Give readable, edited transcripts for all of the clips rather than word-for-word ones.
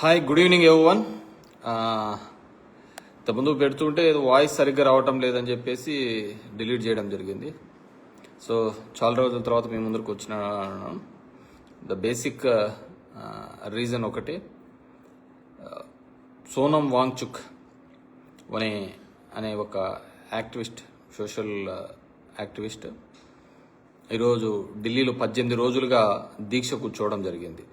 Hi, good evening everyone. ఇంతకుముందు పెడుతుంటే voice సరిగ్గా రావటం లేదని చెప్పేసి డిలీట్ చేయడం జరిగింది. సో చాలా రోజుల తర్వాత మీ ముందరకు వచ్చిన ద బేసిక్ రీజన్ ఒకటి, సోనం వాంగ్చుక్ అనే ఒక యాక్టివిస్ట్, సోషల్ యాక్టివిస్ట్ ఈరోజు ఢిల్లీలో 18 రోజులుగా దీక్ష కూర్చోవడం జరిగింది.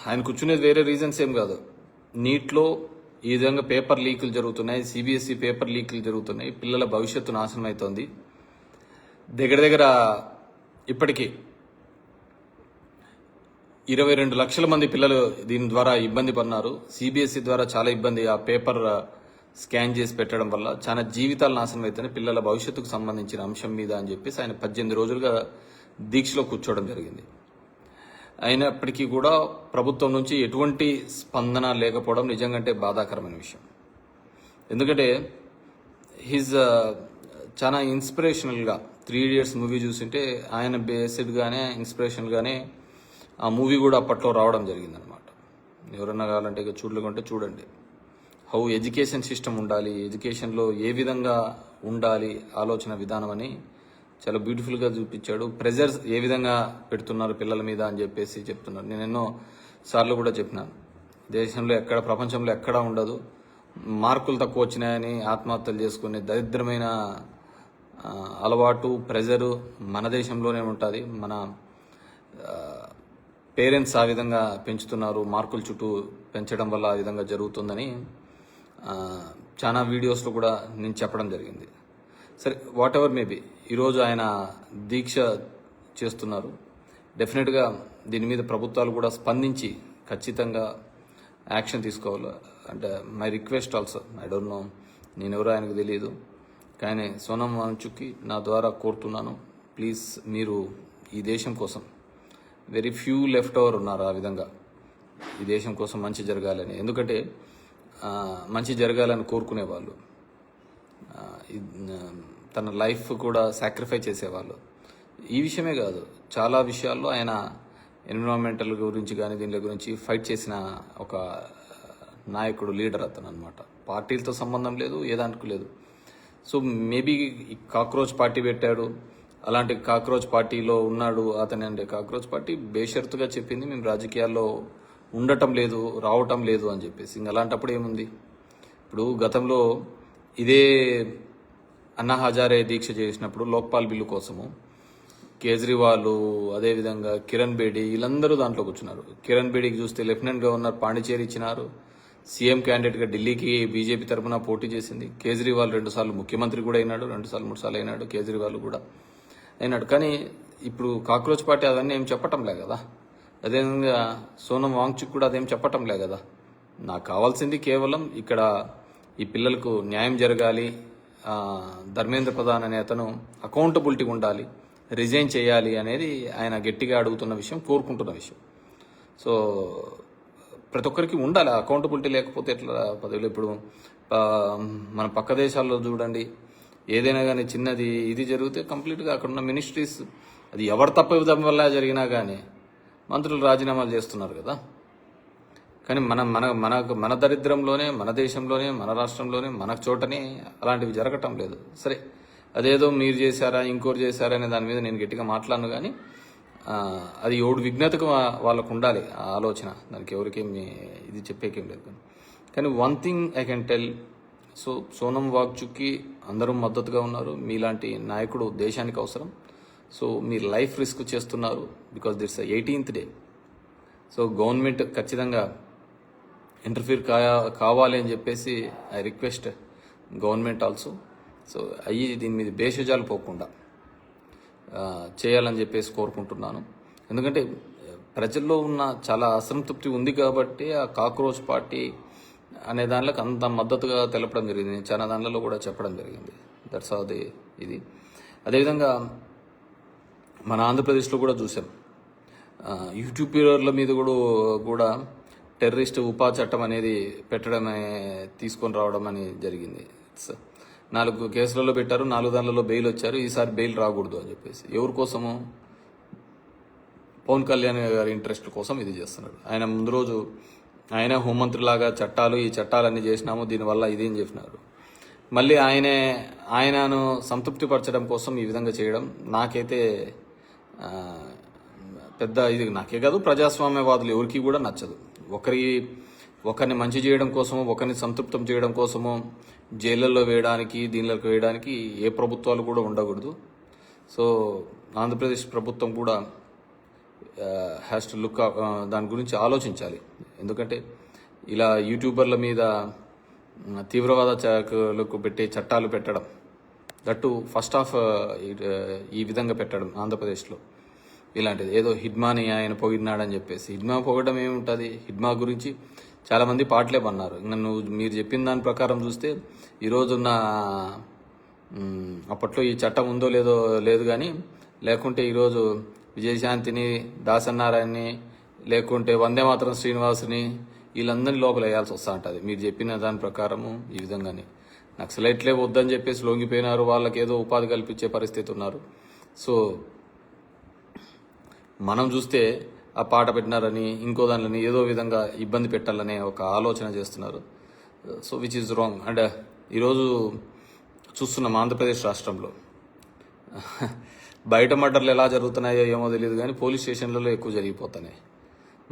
ఆయన కూర్చునేది వేరే రీజన్స్ ఏం కాదు. నీట్లో ఈ విధంగా పేపర్ లీకులు జరుగుతున్నాయి, సిబిఎస్ఈ పేపర్ లీకులు జరుగుతున్నాయి, పిల్లల భవిష్యత్తు నాశనం అవుతోంది. దగ్గర ఇప్పటికీ 22 లక్షల మంది పిల్లలు దీని ద్వారా ఇబ్బంది పడినారు. సిబిఎస్ఈ ద్వారా చాలా ఇబ్బంది, ఆ పేపర్ స్కాన్ చేసి పెట్టడం వల్ల చాలా జీవితాలు నాశనం అవుతున్నాయి పిల్లల భవిష్యత్తుకు సంబంధించిన అంశం మీద అని చెప్పేసి ఆయన 18 రోజులుగా దీక్షలో కూర్చోవడం జరిగింది. అయినప్పటికీ కూడా ప్రభుత్వం నుంచి ఎటువంటి స్పందన లేకపోవడం నిజంగా బాధాకరమైన విషయం. ఎందుకంటే హిజ్ చాలా ఇన్స్పిరేషనల్గా 3 Idiots మూవీ చూసింటే ఆయన బేస్డ్గానే ఇన్స్పిరేషన్గానే ఆ మూవీ కూడా అప్పట్లో రావడం జరిగిందనమాట. ఎవరన్నా కావాలంటే ఇక చూడలేకుంటే చూడండి. హౌ ఎడ్యుకేషన్ సిస్టమ్ ఉండాలి, ఎడ్యుకేషన్లో ఏ విధంగా ఉండాలి ఆలోచన విధానం అని చాలా బ్యూటిఫుల్గా చూపించాడు. ప్రెజర్స్ ఏ విధంగా పెడుతున్నారు పిల్లల మీద అని చెప్పేసి చెప్తున్నారు. నేను ఎన్నో సార్లు కూడా చెప్పినాను, దేశంలో ఎక్కడ, ప్రపంచంలో ఎక్కడా ఉండదు మార్కులు తక్కువ వచ్చినాయని ఆత్మహత్యలు చేసుకునే దరిద్రమైన అలవాటు, ప్రెజరు మన దేశంలోనే ఉంటుంది. మన పేరెంట్స్ ఆ విధంగా పెంచుతున్నారు, మార్కుల చుట్టూ పెంచడం వల్ల ఆ విధంగా జరుగుతుందని చాలా వీడియోస్లో కూడా నేను చెప్పడం జరిగింది. సరే, వాట్ ఎవర్ మేబీ, ఈరోజు ఆయన దీక్ష చేస్తున్నారు. డెఫినెట్గా దీని మీద ప్రభుత్వాలు కూడా స్పందించి ఖచ్చితంగా యాక్షన్ తీసుకోవాలి. అంటే my request also, I don't know, నేనెవరో ఆయనకు తెలియదు, కానీ సోనం వాంగ్చుక్కి నా ద్వారా కోరుతున్నాను, ప్లీజ్ మీరు ఈ దేశం కోసం, వెరీ ఫ్యూ లెఫ్ట్ ఓవర్ ఉన్నారు ఆ విధంగా ఈ దేశం కోసం మంచి జరగాలని. ఎందుకంటే మంచి జరగాలని కోరుకునేవాళ్ళు, తన లైఫ్ కూడా సాక్రిఫై చేసేవాళ్ళు. ఈ విషయమే కాదు, చాలా విషయాల్లో ఆయన ఎన్విరాన్మెంటల్ గురించి కానీ దీని గురించి ఫైట్ చేసిన ఒక నాయకుడు, లీడర్ అతను అనమాట. పార్టీలతో సంబంధం లేదు, ఏదానికి లేదు. సో మేబీ కాక్రోచ్ పార్టీ పెట్టాడు, అలాంటి కాక్రోచ్ పార్టీలో ఉన్నాడు అతని. అంటే కాక్రోచ్ పార్టీ బేషరతుగా చెప్పింది మేము రాజకీయాల్లో ఉండటం లేదు, రావటం లేదు అని చెప్పేసి. ఇంక అలాంటప్పుడు ఏముంది? ఇప్పుడు గతంలో ఇదే అన్నా హజారే దీక్ష చేసినప్పుడు లోక్పాల్ బిల్లు కోసము కేజ్రీవాల్, అదేవిధంగా కిరణ్ బేడి, వీళ్ళందరూ దాంట్లో కూర్చున్నారు. కిరణ్ బేడికి చూస్తే లెఫ్టినెంట్ గవర్నర్ పాండిచేరి ఇచ్చినారు, సీఎం క్యాండిడేట్గా ఢిల్లీకి బీజేపీ తరఫున పోటీ చేసింది. కేజ్రీవాల్ 2 సార్లు ముఖ్యమంత్రి కూడా అయినాడు, 2 సార్లు 3 సార్లు అయినాడు కేజ్రీవాల్ కూడా అయినాడు. కానీ ఇప్పుడు కాక్రోచ్ పార్టీ అవన్నీ ఏం చెప్పటంలే కదా. అదేవిధంగా సోనం వాంగ్చుక్ కూడా అదేం చెప్పటంలే కదా. నాకు కావాల్సింది కేవలం ఇక్కడ ఈ పిల్లలకు న్యాయం జరగాలి, ధర్మేంద్ర ప్రధాన్ అనే అతను అకౌంటబిలిటీ ఉండాలి, రిజైన్ చేయాలి అనేది ఆయన గట్టిగా అడుగుతున్న విషయం, కోరుకుంటున్న విషయం. సో ప్రతి ఒక్కరికి ఉండాలి అకౌంటబిలిటీ, లేకపోతే ఎట్లా పదవులు. ఇప్పుడు మన పక్క దేశాల్లో చూడండి, ఏదైనా కానీ చిన్నది ఇది జరిగితే కంప్లీట్గా అక్కడ ఉన్న మినిస్ట్రీస్, అది ఎవరు తప్పిదం వల్ల జరిగినా కానీ మంత్రులు రాజీనామాలు చేస్తున్నారు కదా. కానీ మన దరిద్రంలోనే, మన దేశంలోనే, మన రాష్ట్రంలోనే, మన చోటనే అలాంటివి జరగటం లేదు. సరే, అదేదో మీరు చేశారా ఇంకోరు చేశారా అనే దాని మీద నేను గట్టిగా మాట్లాడను, కానీ అది ఎవడు విఘ్నతకు వాళ్ళకు ఉండాలి ఆ ఆలోచన, దానికి ఎవరికేమి ఇది చెప్పేకేం లేదు. కానీ one thing I can tell, so Sonam వాంగ్చుక్కి అందరూ మద్దతుగా ఉన్నారు. మీలాంటి నాయకుడు దేశానికి అవసరం. సో మీరు లైఫ్ రిస్క్ చేస్తున్నారు, because that's 18th day. So government ఖచ్చితంగా ఇంటర్ఫీర్ కావాలి అని చెప్పేసి I request government also. So దీని మీద భేషజాలు పోకుండా చేయాలని చెప్పేసి కోరుకుంటున్నాను. ఎందుకంటే ప్రజల్లో ఉన్న చాలా అసంతృప్తి ఉంది కాబట్టి ఆ కాక్రోచ్ పార్టీ అనే దానిలోకి అంత మద్దతుగా తెలపడం జరిగింది. నేను చాలా దానిలో కూడా చెప్పడం జరిగింది. దట్స్ అది ఇది. అదేవిధంగా మన ఆంధ్రప్రదేశ్లో కూడా చూసాం, యూట్యూబర్ల మీద కూడా టెర్రరిస్ట్ ఉపా చట్టం అనేది పెట్టడమే, తీసుకొని రావడం అని జరిగింది. 4 కేసులలో పెట్టారు, 4 దానిలలో బెయిల్ వచ్చారు. ఈసారి బెయిల్ రాకూడదు అని చెప్పేసి ఎవరి కోసము? పవన్ కళ్యాణ్ గారి ఇంట్రెస్ట్ కోసం ఇది చేస్తున్నాడు. ఆయన ముందు రోజు ఆయన హోంమంత్రిలాగా ఈ చట్టాలన్నీ చేసినాము, దీనివల్ల ఇదేం చెప్పినారు. మళ్ళీ ఆయనను సంతృప్తిపరచడం కోసం ఈ విధంగా చేయడం నాకైతే పెద్ద ఇది నాకే కాదు, ప్రజాస్వామ్యవాదులు ఎవరికి కూడా నచ్చదు. ఒకరిని మంచి చేయడం కోసమో, ఒకరిని సంతృప్తం చేయడం కోసమో జైళ్ళల్లో వేయడానికి, దీనిలోకి వేయడానికి ఏ ప్రభుత్వాలు కూడా ఉండకూడదు. సో ఆంధ్రప్రదేశ్ ప్రభుత్వం కూడా హ్యాస్ టు లుక్ దాని గురించి ఆలోచించాలి. ఎందుకంటే ఇలా యూట్యూబర్ల మీద తీవ్రవాద శాఖలకు పెట్టే చట్టాలు పెట్టడం, దట్టు ఫస్ట్ ఆఫ్ ఈ విధంగా పెట్టడం ఆంధ్రప్రదేశ్లో ఇలాంటిది ఏదో హిడ్మాని ఆయన పొగిడినాడని చెప్పేసి. హిడ్మా పొగడం ఏముంటుంది? హిడ్మా గురించి చాలామంది పాటలే పన్నారు. ఇంకా మీరు చెప్పిన దాని ప్రకారం చూస్తే ఈరోజున్న అప్పట్లో ఈ చట్టం ఉందో లేదు కానీ, లేకుంటే ఈరోజు విజయశాంతిని, దాసనారాయణని, లేకుంటే వందే మాతరం శ్రీనివాసుని వీళ్ళందరినీ లోపల వేయాల్సి వస్తూ ఉంటుంది. మీరు చెప్పిన దాని ప్రకారము ఈ విధంగానే నక్సలైట్లే వద్దని చెప్పేసి లొంగిపోయినారు, వాళ్ళకి ఏదో ఉపాధి కల్పించే పరిస్థితి ఉన్నారు. సో మనం చూస్తే ఆ పాట పెట్టినారని ఇంకో దానిని ఏదో విధంగా ఇబ్బంది పెట్టాలనే ఒక ఆలోచన చేస్తున్నారు. So which is wrong. And ఈరోజు చూస్తున్నాం ఆంధ్రప్రదేశ్ రాష్ట్రంలో బయట మర్డర్లు ఎలా జరుగుతున్నాయో ఏమో తెలియదు కానీ పోలీస్ స్టేషన్లలో ఎక్కువ జరిగిపోతున్నాయి.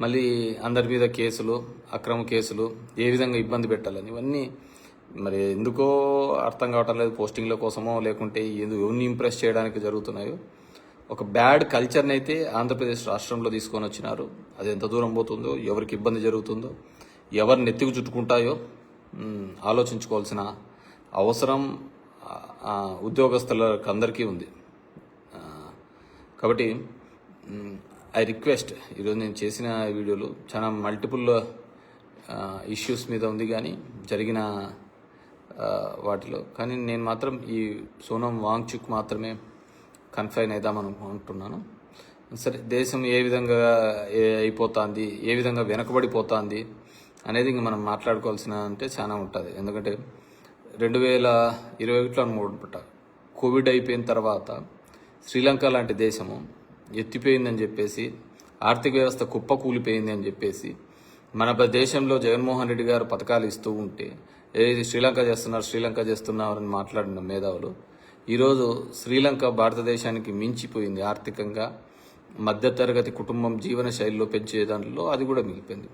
మళ్ళీ అందరి మీద కేసులు, అక్రమ కేసులు, ఏ విధంగా ఇబ్బంది పెట్టాలని ఇవన్నీ మరి ఎందుకో అర్థం కావటం లేదు. పోస్టింగ్ల కోసమో లేకుంటే ఎవరిని ఇంప్రెస్ చేయడానికి జరుగుతున్నాయో ఒక బ్యాడ్ కల్చర్ని అయితే ఆంధ్రప్రదేశ్ రాష్ట్రంలో తీసుకొని వచ్చినారు. అది ఎంత దూరం పోతుందో, ఎవరికి ఇబ్బంది జరుగుతుందో, ఎవరిని నెత్తికి చుట్టుకుంటాయో ఆలోచించుకోవాల్సిన అవసరం ఉద్యోగస్తులకు అందరికీ ఉంది. కాబట్టి ఐ రిక్వెస్ట్, ఈరోజు నేను చేసిన వీడియోలు చాలా మల్టిపుల్ ఇష్యూస్ మీద ఉంది కానీ జరిగిన వాటిలో, కానీ నేను మాత్రం ఈ సోనం వాంగ్చుక్ మాత్రమే కన్ఫైన్ అవుదామని అనుకుంటున్నాను. సరే, దేశం ఏ విధంగా అయిపోతుంది, ఏ విధంగా వెనకబడిపోతుంది అనేది ఇంక మనం మాట్లాడుకోవాల్సిన అంటే చాలా ఉంటుంది. ఎందుకంటే 2021లో అనుకుంట కోవిడ్ అయిపోయిన తర్వాత శ్రీలంక లాంటి దేశము ఎత్తిపోయిందని చెప్పేసి, ఆర్థిక వ్యవస్థ కుప్పకూలిపోయింది అని చెప్పేసి మన దేశంలో జగన్మోహన్ రెడ్డి గారు పథకాలు ఇస్తూ ఉంటే ఏది శ్రీలంక చేస్తున్నారని మాట్లాడిన మేధావులు ఈరోజు శ్రీలంక భారతదేశానికి మించిపోయింది ఆర్థికంగా. మధ్యతరగతి కుటుంబం జీవన శైలిలో పెంచే దాంట్లో అది కూడా మిగిలిపోయింది.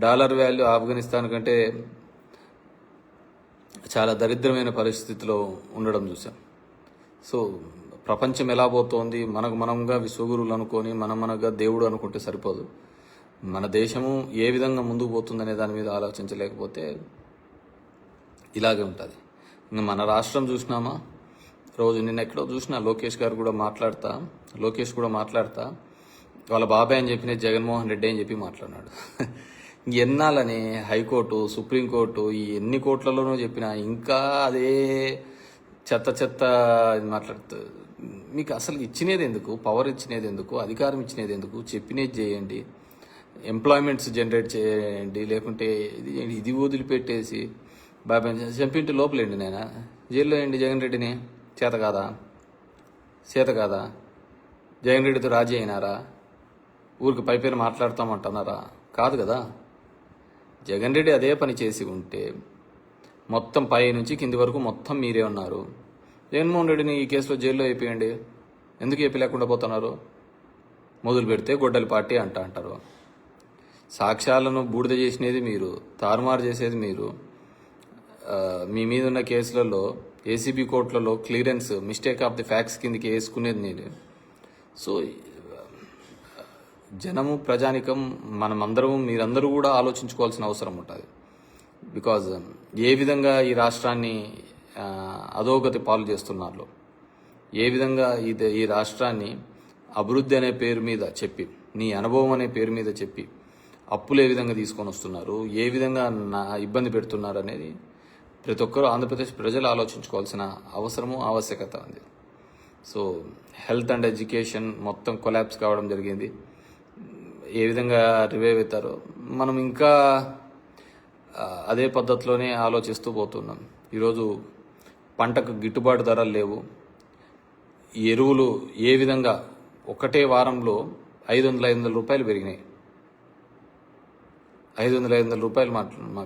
డాలర్ వాల్యూ ఆఫ్ఘనిస్తాన్ కంటే చాలా దరిద్రమైన పరిస్థితిలో ఉండడం చూసాం. సో ప్రపంచం ఎలా పోతోంది, మనంగా విశ్వగురువులు అనుకొని మనగా దేవుడు అనుకుంటే సరిపోదు. మన దేశము ఏ విధంగా ముందుకు పోతుందనే దాని మీద ఆలోచించలేకపోతే ఇలాగే ఉంటుంది. ఇంకా మన రాష్ట్రం చూసినామా, రోజు నిన్న ఎక్కడో చూసినా లోకేష్ కూడా మాట్లాడతా వాళ్ళ బాబాయ్ అని చెప్పిన జగన్మోహన్ రెడ్డి అని చెప్పి మాట్లాడినాడు. ఎన్నాలని హైకోర్టు, సుప్రీంకోర్టు ఈ ఎన్ని కోట్లలోనూ చెప్పినా ఇంకా అదే చెత్త మాట్లాడుతూ, మీకు అసలు ఇచ్చినది ఎందుకు? పవర్ ఇచ్చినది ఎందుకు? అధికారం ఇచ్చినది ఎందుకు? చెప్పినది చేయండి, ఎంప్లాయ్మెంట్స్ జనరేట్ చేయండి, లేకుంటే ఇది వదిలిపెట్టేసి బాబాయ్ చంపింటి లోపలేండి, నేను జైల్లో వేయండి జగన్ రెడ్డిని. చేత కాదా? జగన్ రెడ్డితో రాజీ అయినారా? ఊరికి పైపైన మాట్లాడతామంటున్నారా? కాదు కదా. జగన్ రెడ్డి అదే పని చేసి ఉంటే మొత్తం పై నుంచి కింది వరకు మొత్తం మీరే ఉన్నారు. జగన్మోహన్ రెడ్డిని ఈ కేసులో జైల్లో అయిపోయండి. ఎందుకు ఏపీ లేకుండా పోతున్నారు? మొదలు పెడితే గొడ్డలి పార్టీ అంటారు. సాక్ష్యాలను బూడిద చేసినది మీరు, తారుమారు చేసేది మీరు. మీ మీద ఉన్న కేసులలో ఏసీబీ కోర్టులలో clearance mistake of the facts కిందకి వేసుకునేది నేను. సో జనము, ప్రజానికం, మీరందరూ కూడా ఆలోచించుకోవాల్సిన అవసరం ఉంటుంది. బికాజ్ ఏ విధంగా ఈ రాష్ట్రాన్ని అధోగతి పాలు చేస్తున్నారు, ఏ విధంగా ఈ రాష్ట్రాన్ని అభివృద్ధి అనే పేరు మీద చెప్పి, నీ అనుభవం అనే పేరు మీద చెప్పి అప్పులు ఏ విధంగా తీసుకొని వస్తున్నారు, ఏ విధంగా ఇబ్బంది పెడుతున్నారు అనేది ప్రతి ఒక్కరూ ఆంధ్రప్రదేశ్ ప్రజలు ఆలోచించుకోవాల్సిన అవసరము, ఆవశ్యకత ఉంది. సో హెల్త్ అండ్ ఎడ్యుకేషన్ మొత్తం కొలాప్స్ కావడం జరిగింది. ఏ విధంగా రివైవ్ అవుతారో మనం ఇంకా అదే పద్ధతిలోనే ఆలోచిస్తూ పోతున్నాం. ఈరోజు పంటకు గిట్టుబాటు ధరలు లేవు. ఎరువులు ఏ విధంగా ఒకటే వారంలో 500 రూపాయలు పెరిగినాయి. 500 రూపాయలు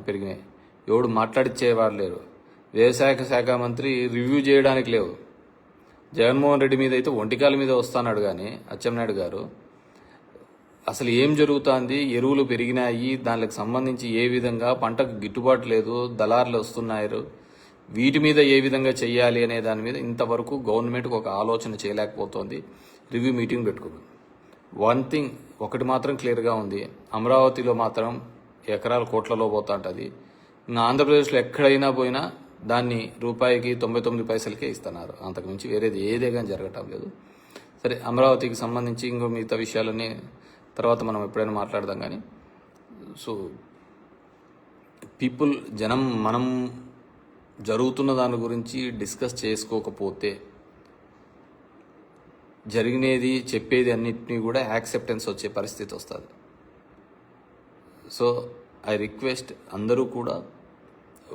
పెరిగినాయి. ఎవడు మాట్లాడిచ్చేవారు లేరు. వ్యవసాయ శాఖ మంత్రి రివ్యూ చేయడానికి లేవు. జగన్మోహన్ రెడ్డి మీద అయితే ఒంటికాల మీద వస్తాన్నాడు, కానీ అచ్చెన్నాయుడు గారు అసలు ఏం జరుగుతుంది, ఎరువులు పెరిగినాయి, దానికి సంబంధించి ఏ విధంగా పంటకు గిట్టుబాటు లేదు, దళారులు వస్తున్నారు, వీటి మీద ఏ విధంగా చెయ్యాలి అనే దాని మీద ఇంతవరకు గవర్నమెంట్కి ఒక ఆలోచన చేయలేకపోతుంది. రివ్యూ మీటింగ్ పెట్టుకుంది. వన్ థింగ్ ఒకటి మాత్రం క్లియర్గా ఉంది, అమరావతిలో మాత్రం ఎకరాల కోట్లలో పోతా ఉంటుంది. ఇంకా ఆంధ్రప్రదేశ్లో ఎక్కడైనా పోయినా దాన్ని రూపాయికి 99 పైసలకే ఇస్తున్నారు. అంతకుమించి వేరేది ఏదే కానీ జరగటం లేదు. సరే, అమరావతికి సంబంధించి ఇంకో మిగతా విషయాలన్నీ తర్వాత మనం ఎప్పుడైనా మాట్లాడదాం. కానీ సో జనం మనం జరుగుతున్న దాని గురించి డిస్కస్ చేసుకోకపోతే జరిగినది చెప్పేది అన్నిటినీ కూడా యాక్సెప్టెన్స్ వచ్చే పరిస్థితి వస్తుంది. సో ఐ రిక్వెస్ట్ అందరూ కూడా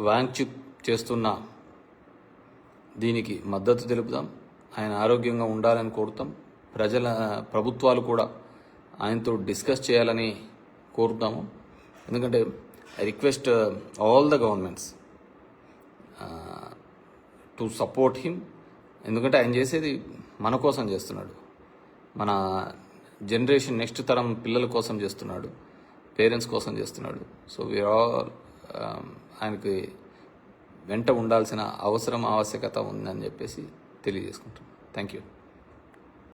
వాంగ్చుక్ చేస్తున్న దీనికి మద్దతు తెలుపుదాం. ఆయన ఆరోగ్యంగా ఉండాలని కోరుతాం. ప్రభుత్వాలు కూడా ఆయనతో డిస్కస్ చేయాలని కోరుతాము. ఎందుకంటే I request all the governments to support him. ఎందుకంటే ఆయన చేసేది మన కోసం చేస్తున్నాడు, మన జనరేషన్ నెక్స్ట్ తరం పిల్లల కోసం చేస్తున్నాడు, పేరెంట్స్ కోసం చేస్తున్నాడు. సో వీఆర్ ఆల్ ఆయనకి వెంట ఉండాల్సిన అవసరం ఆవశ్యకత ఉందని చెప్పేసి తెలియజేసుకుంటాం. Thank you.